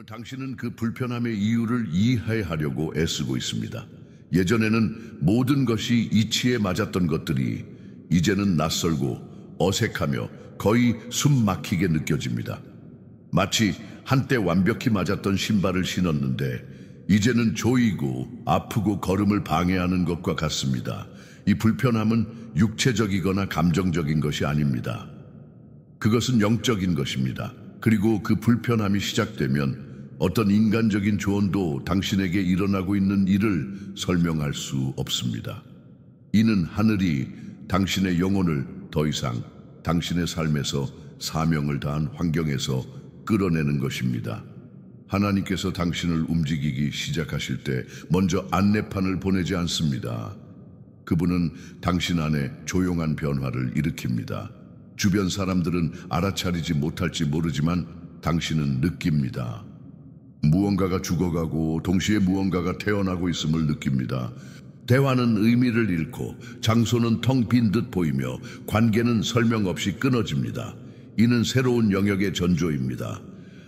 당신은 그 불편함의 이유를 이해하려고 애쓰고 있습니다. 예전에는 모든 것이 이치에 맞았던 것들이 이제는 낯설고 어색하며 거의 숨 막히게 느껴집니다. 마치 한때 완벽히 맞았던 신발을 신었는데 이제는 조이고 아프고 걸음을 방해하는 것과 같습니다. 이 불편함은 육체적이거나 감정적인 것이 아닙니다. 그것은 영적인 것입니다. 그리고 그 불편함이 시작되면 어떤 인간적인 조언도 당신에게 일어나고 있는 일을 설명할 수 없습니다. 이는 하늘이 당신의 영혼을 더 이상 당신의 삶에서 사명을 다한 환경에서 끌어내는 것입니다. 하나님께서 당신을 움직이기 시작하실 때 먼저 안내판을 보내지 않습니다. 그분은 당신 안에 조용한 변화를 일으킵니다. 주변 사람들은 알아차리지 못할지 모르지만 당신은 느낍니다. 무언가가 죽어가고 동시에 무언가가 태어나고 있음을 느낍니다. 대화는 의미를 잃고 장소는 텅 빈 듯 보이며 관계는 설명 없이 끊어집니다. 이는 새로운 영역의 전조입니다.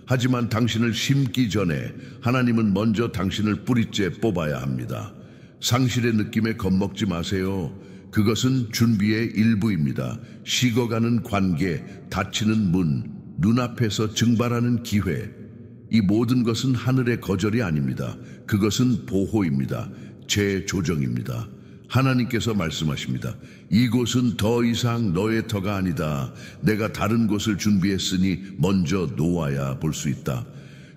하지만 당신을 심기 전에 하나님은 먼저 당신을 뿌리째 뽑아야 합니다. 상실의 느낌에 겁먹지 마세요. 그것은 준비의 일부입니다. 식어가는 관계, 닫히는 문, 눈앞에서 증발하는 기회. 이 모든 것은 하늘의 거절이 아닙니다. 그것은 보호입니다. 재조정입니다. 하나님께서 말씀하십니다. 이곳은 더 이상 너의 터가 아니다. 내가 다른 곳을 준비했으니 먼저 놓아야 볼 수 있다.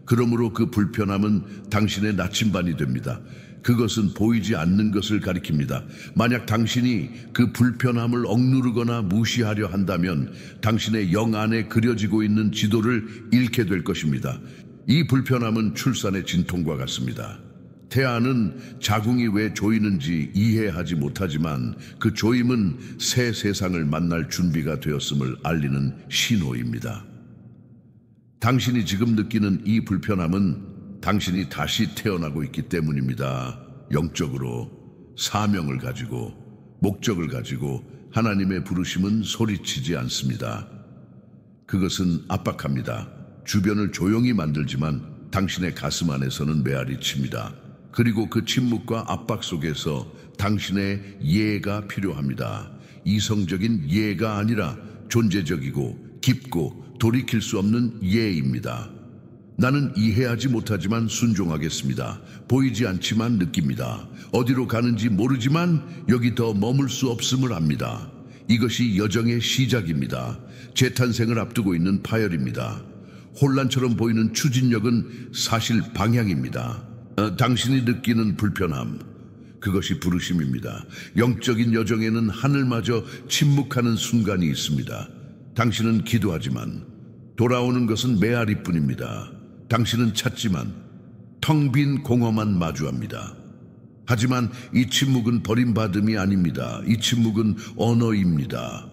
그러므로 그 불편함은 당신의 나침반이 됩니다. 그것은 보이지 않는 것을 가리킵니다. 만약 당신이 그 불편함을 억누르거나 무시하려 한다면 당신의 영 안에 그려지고 있는 지도를 잃게 될 것입니다. 이 불편함은 출산의 진통과 같습니다. 태아는 자궁이 왜 조이는지 이해하지 못하지만 그 조임은 새 세상을 만날 준비가 되었음을 알리는 신호입니다. 당신이 지금 느끼는 이 불편함은 당신이 다시 태어나고 있기 때문입니다. 영적으로 사명을 가지고 목적을 가지고 하나님의 부르심은 소리치지 않습니다. 그것은 압박합니다. 주변을 조용히 만들지만 당신의 가슴 안에서는 메아리 칩니다. 그리고 그 침묵과 압박 속에서 당신의 이해가 필요합니다. 이성적인 이해가 아니라 존재적이고 깊고 돌이킬 수 없는 이해입니다. 나는 이해하지 못하지만 순종하겠습니다. 보이지 않지만 느낍니다. 어디로 가는지 모르지만 여기 더 머물 수 없음을 압니다. 이것이 여정의 시작입니다. 재탄생을 앞두고 있는 파열입니다. 혼란처럼 보이는 추진력은 사실 방향입니다. 당신이 느끼는 불편함, 그것이 부르심입니다. 영적인 여정에는 하늘마저 침묵하는 순간이 있습니다. 당신은 기도하지만 돌아오는 것은 메아리뿐입니다. 당신은 찾지만 텅 빈 공허만 마주합니다. 하지만 이 침묵은 버림받음이 아닙니다. 이 침묵은 언어입니다.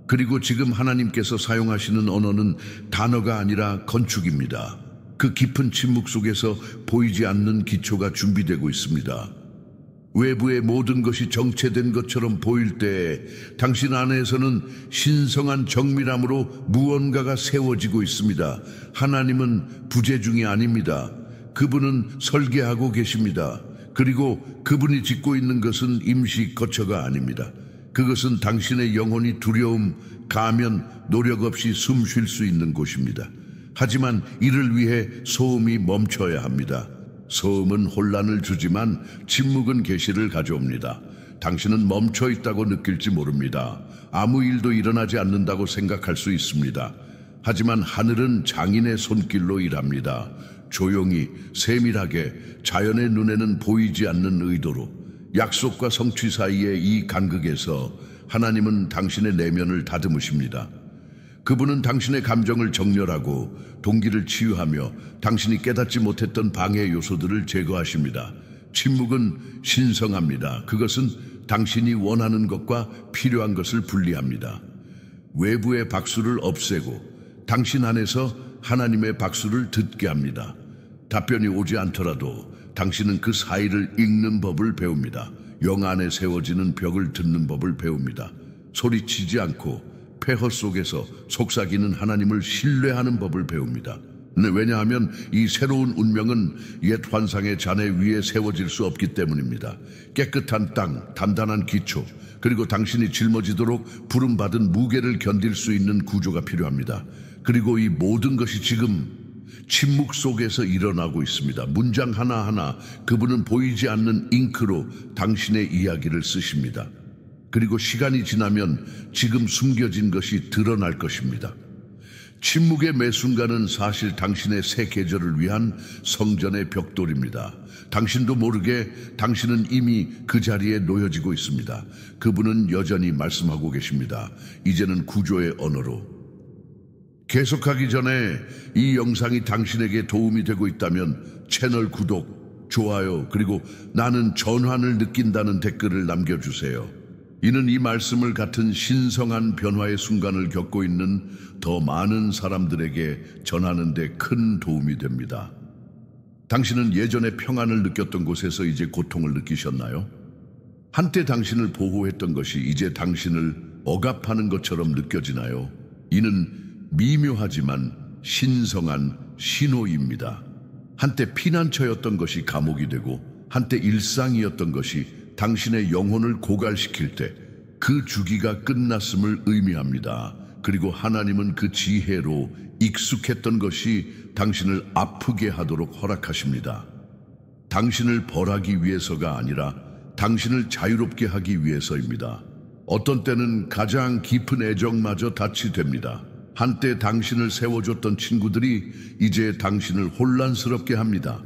그리고 지금 하나님께서 사용하시는 언어는 단어가 아니라 건축입니다. 그 깊은 침묵 속에서 보이지 않는 기초가 준비되고 있습니다. 외부의 모든 것이 정체된 것처럼 보일 때 당신 안에서는 신성한 정밀함으로 무언가가 세워지고 있습니다. 하나님은 부재중이 아닙니다. 그분은 설계하고 계십니다. 그리고 그분이 짓고 있는 것은 임시 거처가 아닙니다. 그것은 당신의 영혼이 두려움, 가면, 노력 없이 숨 쉴 수 있는 곳입니다. 하지만 이를 위해 소음이 멈춰야 합니다. 소음은 혼란을 주지만 침묵은 계시를 가져옵니다. 당신은 멈춰 있다고 느낄지 모릅니다. 아무 일도 일어나지 않는다고 생각할 수 있습니다. 하지만 하늘은 장인의 손길로 일합니다. 조용히, 세밀하게, 자연의 눈에는 보이지 않는 의도로 약속과 성취 사이의 이 간극에서 하나님은 당신의 내면을 다듬으십니다. 그분은 당신의 감정을 정렬하고 동기를 치유하며 당신이 깨닫지 못했던 방해 요소들을 제거하십니다. 침묵은 신성합니다. 그것은 당신이 원하는 것과 필요한 것을 분리합니다. 외부의 박수를 없애고 당신 안에서 하나님의 박수를 듣게 합니다. 답변이 오지 않더라도 당신은 그 사이를 읽는 법을 배웁니다. 영 안에 세워지는 벽을 듣는 법을 배웁니다. 소리치지 않고 폐허 속에서 속삭이는 하나님을 신뢰하는 법을 배웁니다. 왜냐하면 이 새로운 운명은 옛 환상의 잔해 위에 세워질 수 없기 때문입니다. 깨끗한 땅, 단단한 기초, 그리고 당신이 짊어지도록 부름받은 무게를 견딜 수 있는 구조가 필요합니다. 그리고 이 모든 것이 지금 침묵 속에서 일어나고 있습니다. 문장 하나하나 그분은 보이지 않는 잉크로 당신의 이야기를 쓰십니다. 그리고 시간이 지나면 지금 숨겨진 것이 드러날 것입니다. 침묵의 매 순간은 사실 당신의 새 계절을 위한 성전의 벽돌입니다. 당신도 모르게 당신은 이미 그 자리에 놓여지고 있습니다. 그분은 여전히 말씀하고 계십니다. 이제는 구조의 언어로. 계속하기 전에 이 영상이 당신에게 도움이 되고 있다면 채널 구독, 좋아요, 그리고 나는 전환을 느낀다는 댓글을 남겨주세요. 이는 이 말씀을 같은 신성한 변화의 순간을 겪고 있는 더 많은 사람들에게 전하는 데 큰 도움이 됩니다. 당신은 예전에 평안을 느꼈던 곳에서 이제 고통을 느끼셨나요? 한때 당신을 보호했던 것이 이제 당신을 억압하는 것처럼 느껴지나요? 이는 미묘하지만 신성한 신호입니다. 한때 피난처였던 것이 감옥이 되고 한때 일상이었던 것이 당신의 영혼을 고갈시킬 때 그 주기가 끝났음을 의미합니다. 그리고 하나님은 그 지혜로 익숙했던 것이 당신을 아프게 하도록 허락하십니다. 당신을 벌하기 위해서가 아니라 당신을 자유롭게 하기 위해서입니다. 어떤 때는 가장 깊은 애정마저 닻이 됩니다. 한때 당신을 세워줬던 친구들이 이제 당신을 혼란스럽게 합니다.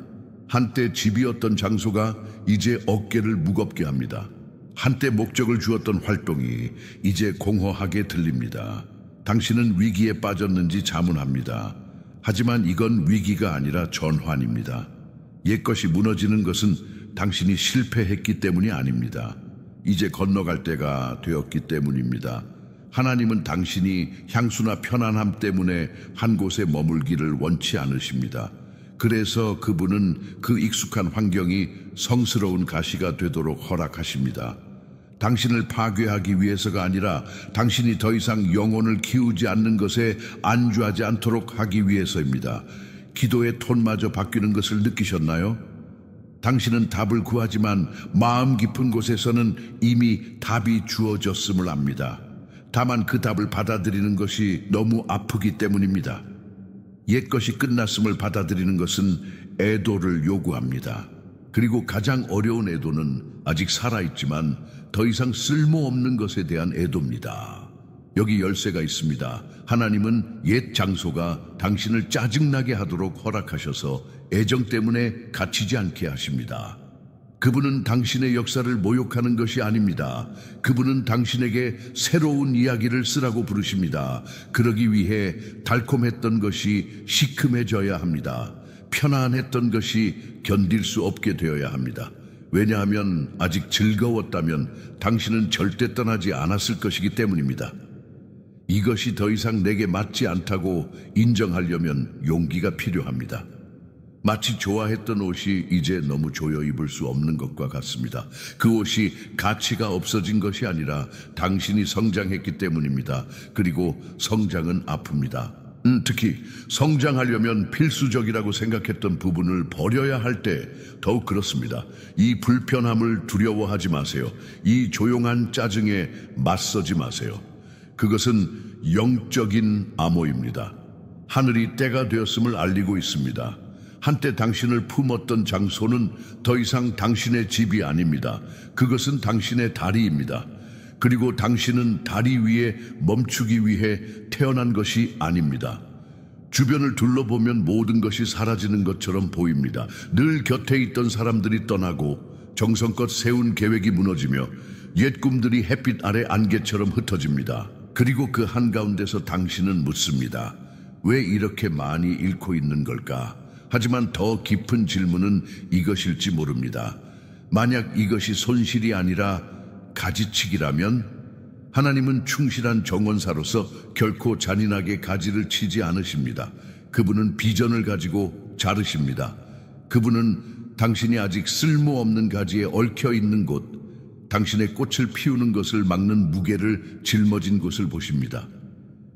한때 집이었던 장소가 이제 어깨를 무겁게 합니다. 한때 목적을 주었던 활동이 이제 공허하게 들립니다. 당신은 위기에 빠졌는지 자문합니다. 하지만 이건 위기가 아니라 전환입니다. 옛것이 무너지는 것은 당신이 실패했기 때문이 아닙니다. 이제 건너갈 때가 되었기 때문입니다. 하나님은 당신이 향수나 편안함 때문에 한 곳에 머물기를 원치 않으십니다. 그래서 그분은 그 익숙한 환경이 성스러운 가시가 되도록 허락하십니다. 당신을 파괴하기 위해서가 아니라 당신이 더 이상 영혼을 키우지 않는 것에 안주하지 않도록 하기 위해서입니다. 기도의 톤마저 바뀌는 것을 느끼셨나요? 당신은 답을 구하지만 마음 깊은 곳에서는 이미 답이 주어졌음을 압니다. 다만 그 답을 받아들이는 것이 너무 아프기 때문입니다. 옛것이 끝났음을 받아들이는 것은 애도를 요구합니다. 그리고 가장 어려운 애도는 아직 살아있지만 더 이상 쓸모없는 것에 대한 애도입니다. 여기 열쇠가 있습니다. 하나님은 옛 장소가 당신을 짜증나게 하도록 허락하셔서 애정 때문에 갇히지 않게 하십니다. 그분은 당신의 역사를 모욕하는 것이 아닙니다. 그분은 당신에게 새로운 이야기를 쓰라고 부르십니다. 그러기 위해 달콤했던 것이 시큼해져야 합니다. 편안했던 것이 견딜 수 없게 되어야 합니다. 왜냐하면 아직 즐거웠다면 당신은 절대 떠나지 않았을 것이기 때문입니다. 이것이 더 이상 내게 맞지 않다고 인정하려면 용기가 필요합니다. 마치 좋아했던 옷이 이제 너무 조여 입을 수 없는 것과 같습니다. 그 옷이 가치가 없어진 것이 아니라 당신이 성장했기 때문입니다. 그리고 성장은 아픕니다. 특히 성장하려면 필수적이라고 생각했던 부분을 버려야 할 때 더욱 그렇습니다. 이 불편함을 두려워하지 마세요. 이 조용한 짜증에 맞서지 마세요. 그것은 영적인 암호입니다. 하늘이 때가 되었음을 알리고 있습니다. 한때 당신을 품었던 장소는 더 이상 당신의 집이 아닙니다. 그것은 당신의 다리입니다. 그리고 당신은 다리 위에 멈추기 위해 태어난 것이 아닙니다. 주변을 둘러보면 모든 것이 사라지는 것처럼 보입니다. 늘 곁에 있던 사람들이 떠나고 정성껏 세운 계획이 무너지며 옛 꿈들이 햇빛 아래 안개처럼 흩어집니다. 그리고 그 한가운데서 당신은 묻습니다. 왜 이렇게 많이 잃고 있는 걸까? 하지만 더 깊은 질문은 이것일지 모릅니다. 만약 이것이 손실이 아니라 가지치기라면 하나님은 충실한 정원사로서 결코 잔인하게 가지를 치지 않으십니다. 그분은 비전을 가지고 자르십니다. 그분은 당신이 아직 쓸모없는 가지에 얽혀 있는 곳, 당신의 꽃을 피우는 것을 막는 무게를 짊어진 곳을 보십니다.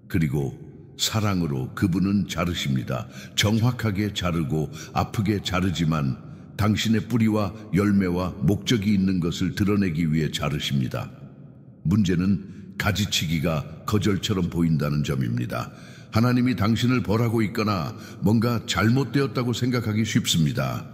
그리고 사랑으로 그분은 자르십니다. 정확하게 자르고 아프게 자르지만 당신의 뿌리와 열매와 목적이 있는 것을 드러내기 위해 자르십니다. 문제는 가지치기가 거절처럼 보인다는 점입니다. 하나님이 당신을 벌하고 있거나 뭔가 잘못되었다고 생각하기 쉽습니다.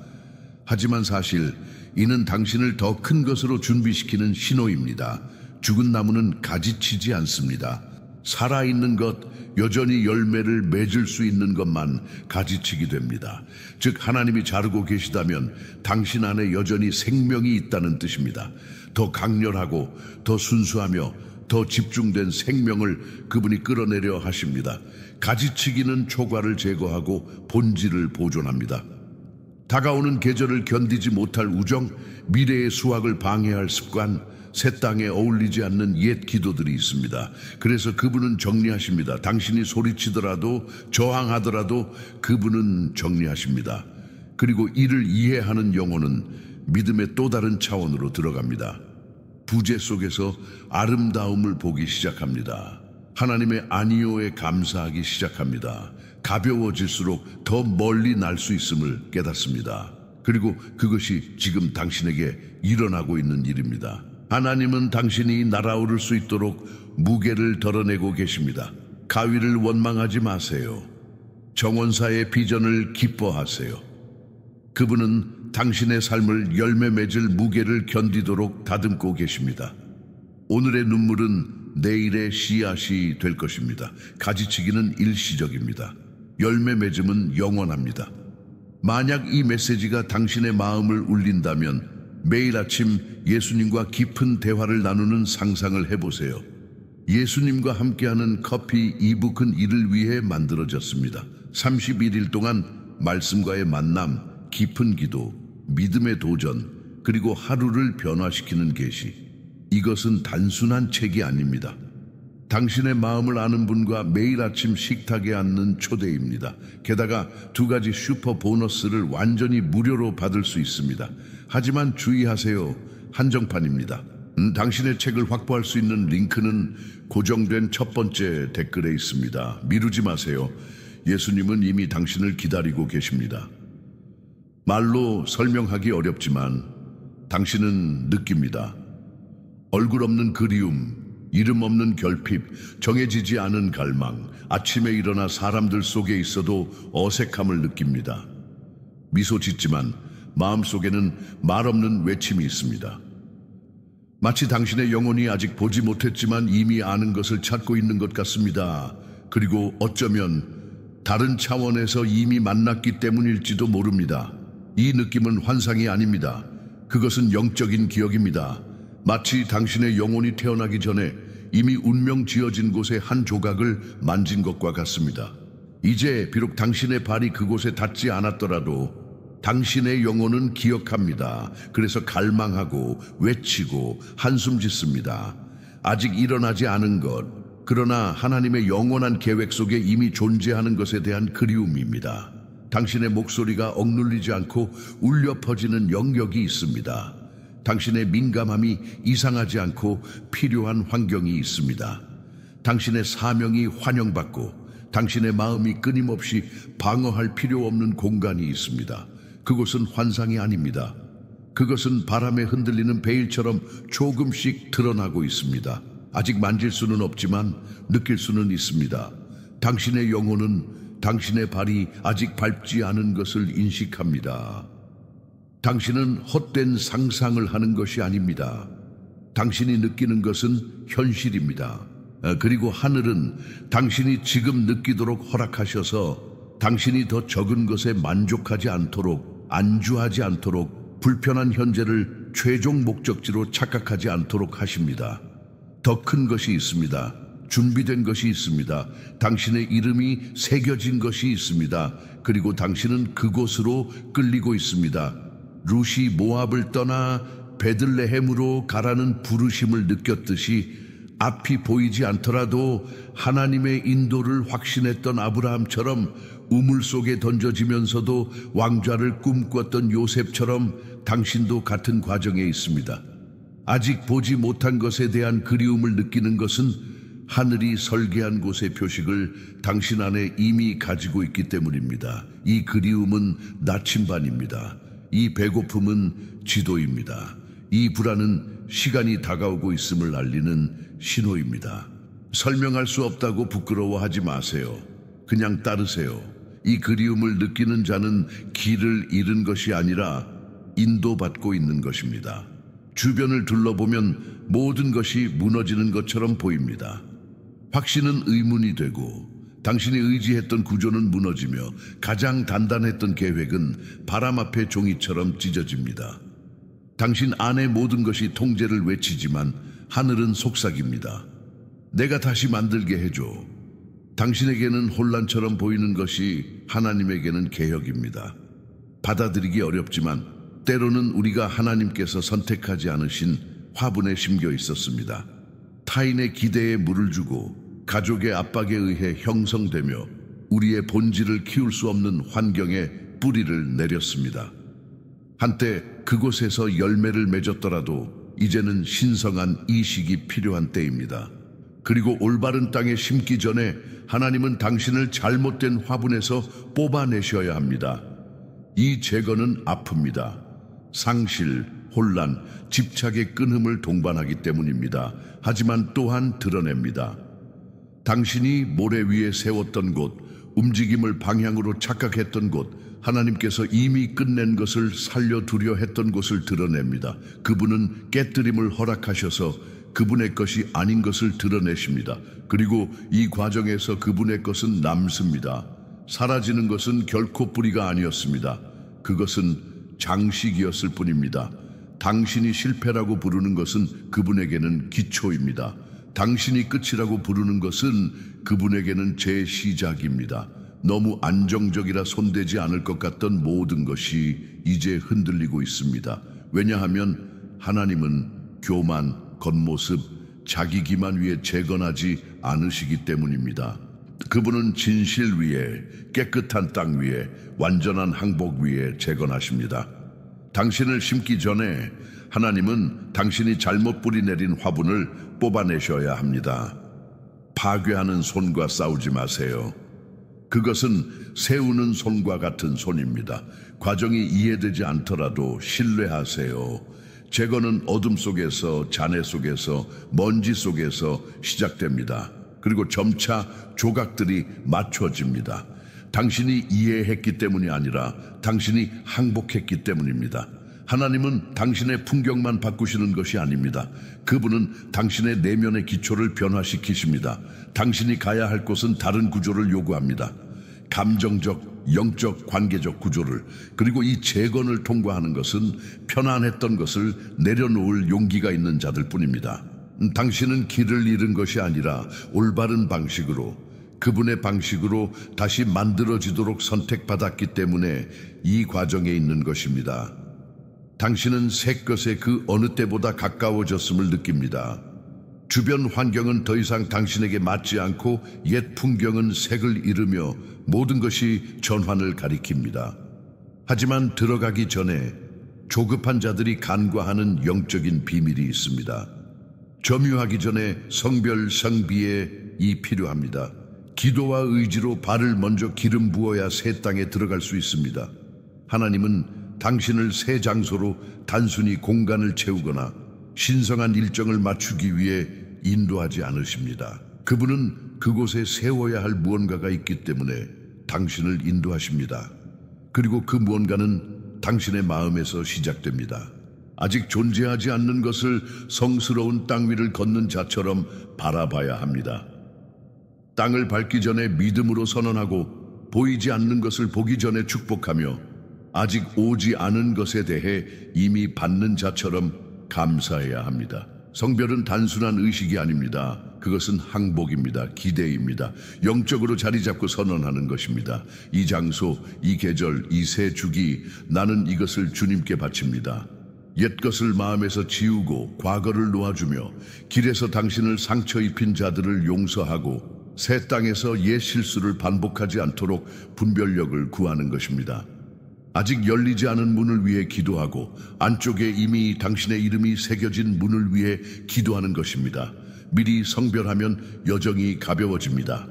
하지만 사실 이는 당신을 더 큰 것으로 준비시키는 신호입니다. 죽은 나무는 가지치지 않습니다. 살아있는 것, 여전히 열매를 맺을 수 있는 것만 가지치기 됩니다. 즉 하나님이 자르고 계시다면 당신 안에 여전히 생명이 있다는 뜻입니다. 더 강렬하고 더 순수하며 더 집중된 생명을 그분이 끌어내려 하십니다. 가지치기는 초과를 제거하고 본질을 보존합니다. 다가오는 계절을 견디지 못할 우정, 미래의 수확을 방해할 습관, 새 땅에 어울리지 않는 옛 기도들이 있습니다. 그래서 그분은 정리하십니다. 당신이 소리치더라도 저항하더라도 그분은 정리하십니다. 그리고 이를 이해하는 영혼은 믿음의 또 다른 차원으로 들어갑니다. 부재 속에서 아름다움을 보기 시작합니다. 하나님의 아니오에 감사하기 시작합니다. 가벼워질수록 더 멀리 날 수 있음을 깨닫습니다. 그리고 그것이 지금 당신에게 일어나고 있는 일입니다. 하나님은 당신이 날아오를 수 있도록 무게를 덜어내고 계십니다. 가위를 원망하지 마세요. 정원사의 비전을 기뻐하세요. 그분은 당신의 삶을 열매 맺을 무게를 견디도록 다듬고 계십니다. 오늘의 눈물은 내일의 씨앗이 될 것입니다. 가지치기는 일시적입니다. 열매 맺음은 영원합니다. 만약 이 메시지가 당신의 마음을 울린다면 매일 아침 예수님과 깊은 대화를 나누는 상상을 해보세요. 예수님과 함께하는 커피 이북은 이를 위해 만들어졌습니다. 31일 동안 말씀과의 만남, 깊은 기도, 믿음의 도전, 그리고 하루를 변화시키는 계시. 이것은 단순한 책이 아닙니다. 당신의 마음을 아는 분과 매일 아침 식탁에 앉는 초대입니다. 게다가 2가지 슈퍼 보너스를 완전히 무료로 받을 수 있습니다. 하지만 주의하세요. 한정판입니다. 당신의 책을 확보할 수 있는 링크는 고정된 첫 번째 댓글에 있습니다. 미루지 마세요. 예수님은 이미 당신을 기다리고 계십니다. 말로 설명하기 어렵지만 당신은 느낍니다. 얼굴 없는 그리움, 이름 없는 결핍, 정해지지 않은 갈망, 아침에 일어나 사람들 속에 있어도 어색함을 느낍니다. 미소 짓지만 마음속에는 말없는 외침이 있습니다. 마치 당신의 영혼이 아직 보지 못했지만 이미 아는 것을 찾고 있는 것 같습니다. 그리고 어쩌면 다른 차원에서 이미 만났기 때문일지도 모릅니다. 이 느낌은 환상이 아닙니다. 그것은 영적인 기억입니다. 마치 당신의 영혼이 태어나기 전에 이미 운명 지어진 곳의 한 조각을 만진 것과 같습니다. 이제 비록 당신의 발이 그곳에 닿지 않았더라도 당신의 영혼은 기억합니다. 그래서 갈망하고 외치고 한숨 짓습니다. 아직 일어나지 않은 것, 그러나 하나님의 영원한 계획 속에 이미 존재하는 것에 대한 그리움입니다. 당신의 목소리가 억눌리지 않고 울려 퍼지는 영역이 있습니다. 당신의 민감함이 이상하지 않고 필요한 환경이 있습니다. 당신의 사명이 환영받고 당신의 마음이 끊임없이 방어할 필요 없는 공간이 있습니다. 그곳은 환상이 아닙니다. 그것은 바람에 흔들리는 베일처럼 조금씩 드러나고 있습니다. 아직 만질 수는 없지만 느낄 수는 있습니다. 당신의 영혼은 당신의 발이 아직 밟지 않은 것을 인식합니다. 당신은 헛된 상상을 하는 것이 아닙니다. 당신이 느끼는 것은 현실입니다. 그리고 하늘은 당신이 지금 느끼도록 허락하셔서 당신이 더 적은 것에 만족하지 않도록, 안주하지 않도록, 불편한 현재를 최종 목적지로 착각하지 않도록 하십니다. 더 큰 것이 있습니다. 준비된 것이 있습니다. 당신의 이름이 새겨진 것이 있습니다. 그리고 당신은 그곳으로 끌리고 있습니다. 룻이 모압을 떠나 베들레헴으로 가라는 부르심을 느꼈듯이 앞이 보이지 않더라도 하나님의 인도를 확신했던 아브라함처럼 우물 속에 던져지면서도 왕좌를 꿈꿨던 요셉처럼 당신도 같은 과정에 있습니다. 아직 보지 못한 것에 대한 그리움을 느끼는 것은 하늘이 설계한 곳의 표식을 당신 안에 이미 가지고 있기 때문입니다. 이 그리움은 나침반입니다. 이 배고픔은 지도입니다. 이 불안은 시간이 다가오고 있음을 알리는 신호입니다. 설명할 수 없다고 부끄러워하지 마세요. 그냥 따르세요. 이 그리움을 느끼는 자는 길을 잃은 것이 아니라 인도받고 있는 것입니다. 주변을 둘러보면 모든 것이 무너지는 것처럼 보입니다. 확신은 의문이 되고 당신이 의지했던 구조는 무너지며 가장 단단했던 계획은 바람 앞의 종이처럼 찢어집니다. 당신 안의 모든 것이 통제를 외치지만 하늘은 속삭입니다. 내가 다시 만들게 해줘. 당신에게는 혼란처럼 보이는 것이 하나님에게는 개혁입니다. 받아들이기 어렵지만 때로는 우리가 하나님께서 선택하지 않으신 화분에 심겨 있었습니다. 타인의 기대에 물을 주고 가족의 압박에 의해 형성되며 우리의 본질을 키울 수 없는 환경에 뿌리를 내렸습니다. 한때 그곳에서 열매를 맺었더라도 이제는 신성한 이식이 필요한 때입니다. 그리고 올바른 땅에 심기 전에 하나님은 당신을 잘못된 화분에서 뽑아내셔야 합니다. 이 제거는 아픕니다. 상실, 혼란, 집착의 끊음을 동반하기 때문입니다. 하지만 또한 드러냅니다. 당신이 모래 위에 세웠던 곳, 움직임을 방향으로 착각했던 곳, 하나님께서 이미 끝낸 것을 살려두려 했던 곳을 드러냅니다. 그분은 깨뜨림을 허락하셔서 그분의 것이 아닌 것을 드러내십니다. 그리고 이 과정에서 그분의 것은 남습니다. 사라지는 것은 결코 뿌리가 아니었습니다. 그것은 장식이었을 뿐입니다. 당신이 실패라고 부르는 것은 그분에게는 기초입니다. 당신이 끝이라고 부르는 것은 그분에게는 재시작입니다. 너무 안정적이라 손대지 않을 것 같던 모든 것이 이제 흔들리고 있습니다. 왜냐하면 하나님은 교만, 겉모습, 자기 기만 위에 재건하지 않으시기 때문입니다. 그분은 진실 위에, 깨끗한 땅 위에, 완전한 항복 위에 재건하십니다. 당신을 심기 전에 하나님은 당신이 잘못 뿌리내린 화분을 뽑아내셔야 합니다. 파괴하는 손과 싸우지 마세요. 그것은 세우는 손과 같은 손입니다. 과정이 이해되지 않더라도 신뢰하세요. 재건은 어둠 속에서, 잔해 속에서, 먼지 속에서 시작됩니다. 그리고 점차 조각들이 맞춰집니다. 당신이 이해했기 때문이 아니라 당신이 항복했기 때문입니다. 하나님은 당신의 풍경만 바꾸시는 것이 아닙니다. 그분은 당신의 내면의 기초를 변화시키십니다. 당신이 가야 할 곳은 다른 구조를 요구합니다. 감정적, 영적, 관계적 구조를. 그리고 이 재건을 통과하는 것은 편안했던 것을 내려놓을 용기가 있는 자들 뿐입니다. 당신은 길을 잃은 것이 아니라 올바른 방식으로, 그분의 방식으로 다시 만들어지도록 선택받았기 때문에 이 과정에 있는 것입니다. 당신은 새 것에 그 어느 때보다 가까워졌음을 느낍니다. 주변 환경은 더 이상 당신에게 맞지 않고 옛 풍경은 색을 잃으며 모든 것이 전환을 가리킵니다. 하지만 들어가기 전에 조급한 자들이 간과하는 영적인 비밀이 있습니다. 점유하기 전에 성별, 성비에 이 필요합니다. 기도와 의지로 발을 먼저 기름 부어야 새 땅에 들어갈 수 있습니다. 하나님은 당신을 새 장소로 단순히 공간을 채우거나 신성한 일정을 맞추기 위해 인도하지 않으십니다. 그분은 그곳에 세워야 할 무언가가 있기 때문에 당신을 인도하십니다. 그리고 그 무언가는 당신의 마음에서 시작됩니다. 아직 존재하지 않는 것을 성스러운 땅 위를 걷는 자처럼 바라봐야 합니다. 땅을 밟기 전에 믿음으로 선언하고 보이지 않는 것을 보기 전에 축복하며 아직 오지 않은 것에 대해 이미 받는 자처럼 감사해야 합니다. 성별은 단순한 의식이 아닙니다. 그것은 항복입니다. 기대입니다. 영적으로 자리 잡고 선언하는 것입니다. 이 장소, 이 계절, 이 새 주기, 나는 이것을 주님께 바칩니다. 옛것을 마음에서 지우고 과거를 놓아주며 길에서 당신을 상처 입힌 자들을 용서하고 새 땅에서 옛 실수를 반복하지 않도록 분별력을 구하는 것입니다. 아직 열리지 않은 문을 위해 기도하고 안쪽에 이미 당신의 이름이 새겨진 문을 위해 기도하는 것입니다. 미리 성별하면 여정이 가벼워집니다.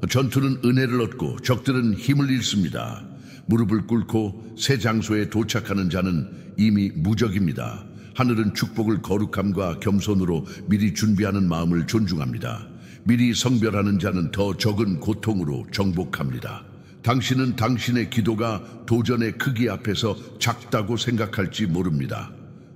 전투는 은혜를 얻고 적들은 힘을 잃습니다. 무릎을 꿇고 새 장소에 도착하는 자는 이미 무적입니다. 하늘은 축복을 거룩함과 겸손으로 미리 준비하는 마음을 존중합니다. 미리 성별하는 자는 더 적은 고통으로 정복합니다. 당신은 당신의 기도가 도전의 크기 앞에서 작다고 생각할지 모릅니다.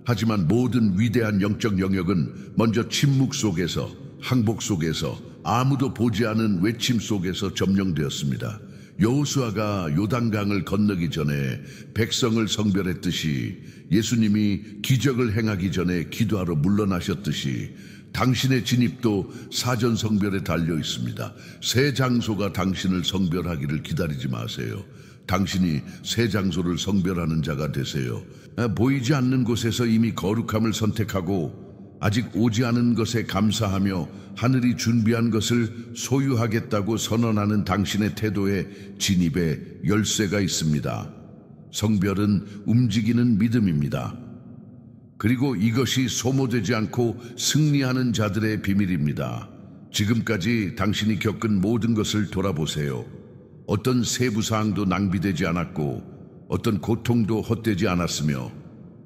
하지만 모든 위대한 영적 영역은 먼저 침묵 속에서, 항복 속에서, 아무도 보지 않은 외침 속에서 점령되었습니다. 여호수아가 요단강을 건너기 전에 백성을 성별했듯이 예수님이 기적을 행하기 전에 기도하러 물러나셨듯이 당신의 진입도 사전 성별에 달려 있습니다. 새 장소가 당신을 성별하기를 기다리지 마세요. 당신이 새 장소를 성별하는 자가 되세요. 보이지 않는 곳에서 이미 거룩함을 선택하고 아직 오지 않은 것에 감사하며 하늘이 준비한 것을 소유하겠다고 선언하는 당신의 태도에 진입에 열쇠가 있습니다. 성별은 움직이는 믿음입니다. 그리고 이것이 소모되지 않고 승리하는 자들의 비밀입니다. 지금까지 당신이 겪은 모든 것을 돌아보세요. 어떤 세부 사항도 낭비되지 않았고 어떤 고통도 헛되지 않았으며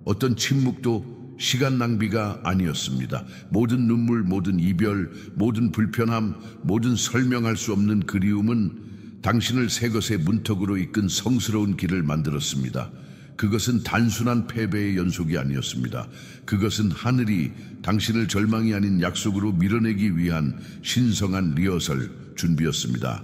어떤 침묵도 시간 낭비가 아니었습니다. 모든 눈물, 모든 이별, 모든 불편함, 모든 설명할 수 없는 그리움은 당신을 새 것의 문턱으로 이끈 성스러운 길을 만들었습니다. 그것은 단순한 패배의 연속이 아니었습니다. 그것은 하늘이 당신을 절망이 아닌 약속으로 밀어내기 위한 신성한 리허설 준비였습니다.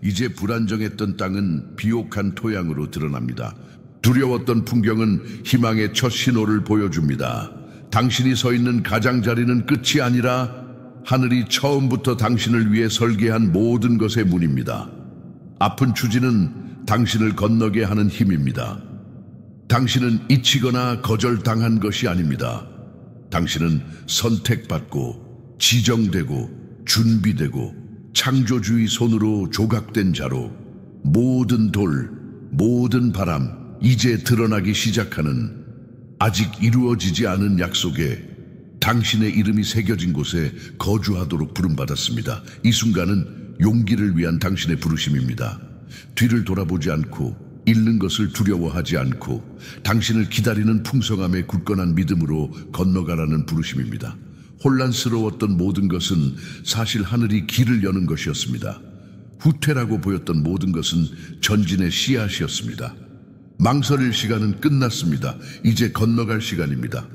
이제 불안정했던 땅은 비옥한 토양으로 드러납니다. 두려웠던 풍경은 희망의 첫 신호를 보여줍니다. 당신이 서 있는 가장자리는 끝이 아니라 하늘이 처음부터 당신을 위해 설계한 모든 것의 문입니다. 아픈 추지는 당신을 건너게 하는 힘입니다. 당신은 잊히거나 거절당한 것이 아닙니다. 당신은 선택받고 지정되고 준비되고 창조주의 손으로 조각된 자로 모든 돌, 모든 바람, 이제 드러나기 시작하는 아직 이루어지지 않은 약속에 당신의 이름이 새겨진 곳에 거주하도록 부름받았습니다. 이 순간은 용기를 위한 당신의 부르심입니다. 뒤를 돌아보지 않고 잃는 것을 두려워하지 않고 당신을 기다리는 풍성함에 굳건한 믿음으로 건너가라는 부르심입니다. 혼란스러웠던 모든 것은 사실 하늘이 길을 여는 것이었습니다. 후퇴라고 보였던 모든 것은 전진의 씨앗이었습니다. 망설일 시간은 끝났습니다. 이제 건너갈 시간입니다.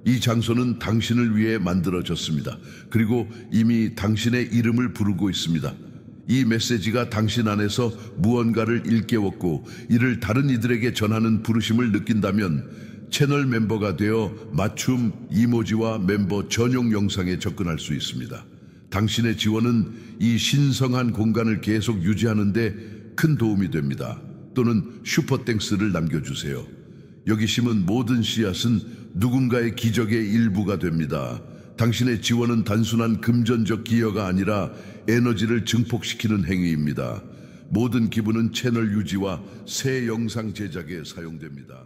이 장소는 당신을 위해 만들어졌습니다. 그리고 이미 당신의 이름을 부르고 있습니다. 이 메시지가 당신 안에서 무언가를 일깨웠고 이를 다른 이들에게 전하는 부르심을 느낀다면 채널 멤버가 되어 맞춤 이모지와 멤버 전용 영상에 접근할 수 있습니다. 당신의 지원은 이 신성한 공간을 계속 유지하는 데 큰 도움이 됩니다. 또는 슈퍼땡스를 남겨주세요. 여기 심은 모든 씨앗은 누군가의 기적의 일부가 됩니다. 당신의 지원은 단순한 금전적 기여가 아니라 에너지를 증폭시키는 행위입니다. 모든 기부는 채널 유지와 새 영상 제작에 사용됩니다.